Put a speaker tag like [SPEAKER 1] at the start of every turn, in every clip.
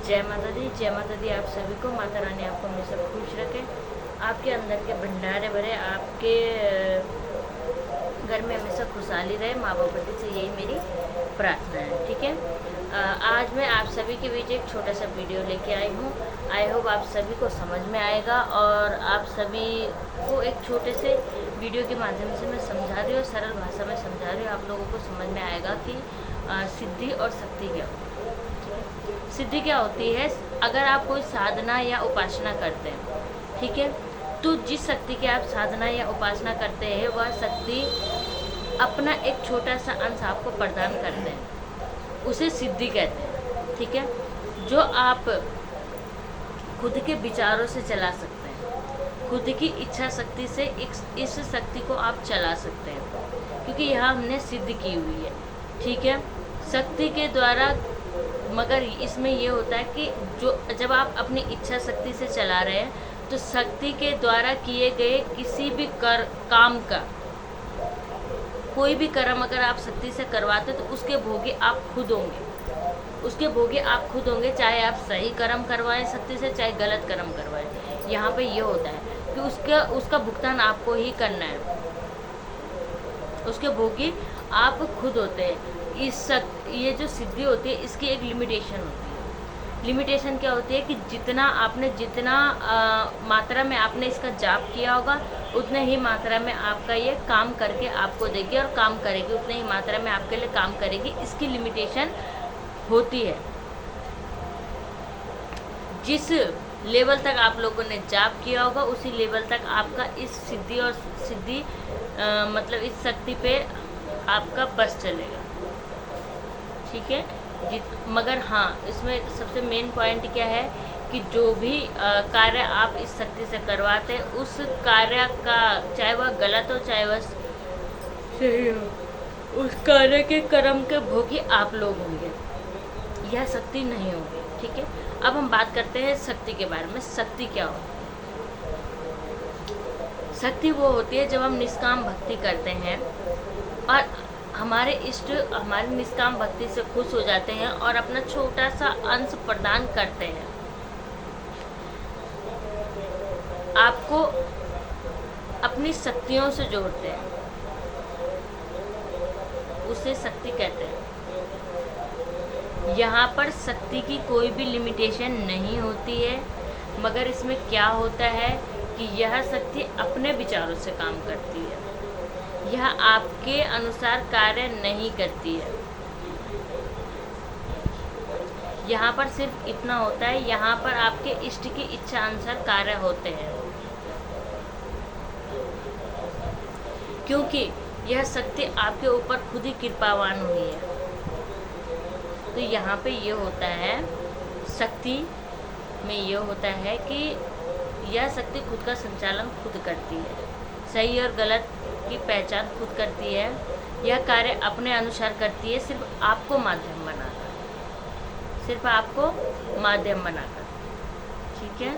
[SPEAKER 1] जय माता दी। आप सभी को माता रानी आपको हमेशा खुश रखे, आपके अंदर के भंडारे भरे, आपके घर में हमेशा खुशहाली रहे। माँ भगवती से यही मेरी प्रार्थना है। ठीक है, आज मैं आप सभी के बीच एक छोटा सा वीडियो लेके आई हूँ। आई होप आप सभी को समझ में आएगा और आप सभी को एक छोटे से वीडियो के माध्यम से मैं समझा रही हूँ, सरल भाषा में समझा रही हूँ। आप लोगों को समझ में आएगा कि सिद्धि और शक्ति क्या होती है। सिद्धि क्या होती है? अगर आप कोई साधना या उपासना करते हैं, ठीक है, तो जिस शक्ति की आप साधना या उपासना करते हैं वह शक्ति अपना एक छोटा सा अंश आपको प्रदान करते हैं, उसे सिद्धि कहते हैं। ठीक है, जो आप खुद के विचारों से चला सकते हैं, खुद की इच्छा शक्ति से इस शक्ति को आप चला सकते हैं, क्योंकि यह हमने सिद्ध की हुई है। ठीक है, शक्ति के द्वारा, मगर इसमें यह होता है कि जब आप अपनी इच्छा शक्ति से चला रहे हैं तो शक्ति के द्वारा किए गए किसी भी काम का, कोई भी कर्म अगर आप शक्ति से करवाते तो उसके भोगी आप खुद होंगे, उसके भोगी आप खुद होंगे। चाहे आप सही कर्म करवाएं शक्ति से, चाहे गलत कर्म करवाएं। यहाँ पे ये होता है कि उसका भुगतान आपको ही करना है, उसके भोगी आप खुद होते हैं। ये जो सिद्धि होती है इसकी एक लिमिटेशन होती है। लिमिटेशन क्या होती है कि जितना मात्रा में आपने इसका जाप किया होगा उतने ही मात्रा में आपका ये काम करके आपको देगी, और काम करेगी उतने ही मात्रा में आपके लिए काम करेगी। इसकी लिमिटेशन होती है। जिस लेवल तक आप लोगों ने जाप किया होगा उसी लेवल तक आपका इस सिद्धि मतलब इस शक्ति पे आपका बस चलेगा। ठीक है, मगर हाँ, इसमें सबसे मेन पॉइंट क्या है कि जो भी कार्य आप इस शक्ति से करवाते हैं उस कार्य का, चाहे वह गलत हो चाहे वह सही हो, उस कार्य के कर्म के भोगी आप लोग होंगे, यह शक्ति नहीं होगी। ठीक है, अब हम बात करते हैं शक्ति के बारे में। शक्ति क्या होती है? शक्ति वो होती है जब हम निष्काम भक्ति करते हैं और हमारे इष्ट हमारी निष्काम भक्ति से खुश हो जाते हैं और अपना छोटा सा अंश प्रदान करते हैं। आपको अपनी शक्तियों से जोड़ते हैं, उसे शक्ति कहते हैं। यहाँ पर शक्ति की कोई भी लिमिटेशन नहीं होती है, मगर इसमें क्या होता है कि यह शक्ति अपने विचारों से काम करती है, यह आपके अनुसार कार्य नहीं करती है। यहाँ पर सिर्फ इतना होता है, यहाँ पर आपके इष्ट की इच्छा अनुसार कार्य होते हैं, क्योंकि यह शक्ति आपके ऊपर खुद ही कृपावान हुई है। तो यहाँ पे ये होता है, शक्ति में ये होता है कि यह शक्ति खुद का संचालन खुद करती है, सही और गलत की पहचान खुद करती है, यह कार्य अपने अनुसार करती है, सिर्फ आपको माध्यम बनाकर, सिर्फ आपको माध्यम बनाकर। ठीक है,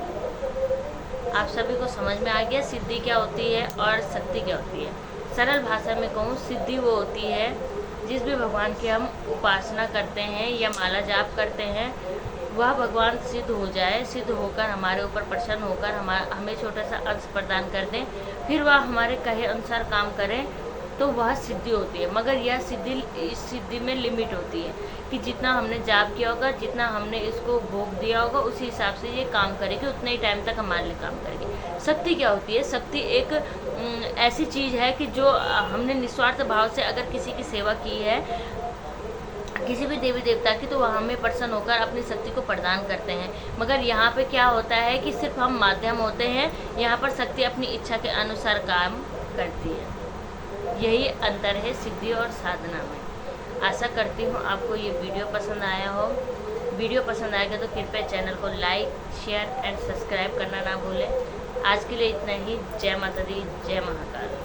[SPEAKER 1] आप सभी को समझ में आ गया सिद्धि क्या होती है और शक्ति क्या होती है। सरल भाषा में कहूँ, सिद्धि वो होती है जिस भी भगवान की हम उपासना करते हैं या माला जाप करते हैं, वह भगवान सिद्ध हो जाए, सिद्ध होकर हमारे ऊपर प्रसन्न होकर हमें छोटा सा अंश प्रदान कर दें, फिर वह हमारे कहे अनुसार काम करें, तो वह सिद्धि होती है। मगर यह इस सिद्धि में लिमिट होती है कि जितना हमने जाप किया होगा, जितना हमने इसको भोग दिया होगा, उसी हिसाब से ये काम करेगी, उतने ही टाइम तक हमारे लिए काम करेगी। शक्ति क्या होती है? शक्ति एक ऐसी चीज़ है कि जो हमने निस्वार्थ भाव से अगर किसी की सेवा की है, किसी भी देवी देवता की, तो वह हमें प्रसन्न होकर अपनी शक्ति को प्रदान करते हैं। मगर यहाँ पे क्या होता है कि सिर्फ हम माध्यम होते हैं, यहाँ पर शक्ति अपनी इच्छा के अनुसार काम करती है। यही अंतर है सिद्धि और साधना में। आशा करती हूँ आपको ये वीडियो पसंद आया हो। वीडियो पसंद आएगा तो कृपया चैनल को लाइक, शेयर एंड सब्सक्राइब करना ना भूलें। आज के लिए इतना ही। जय माता दी, जय महाकाल।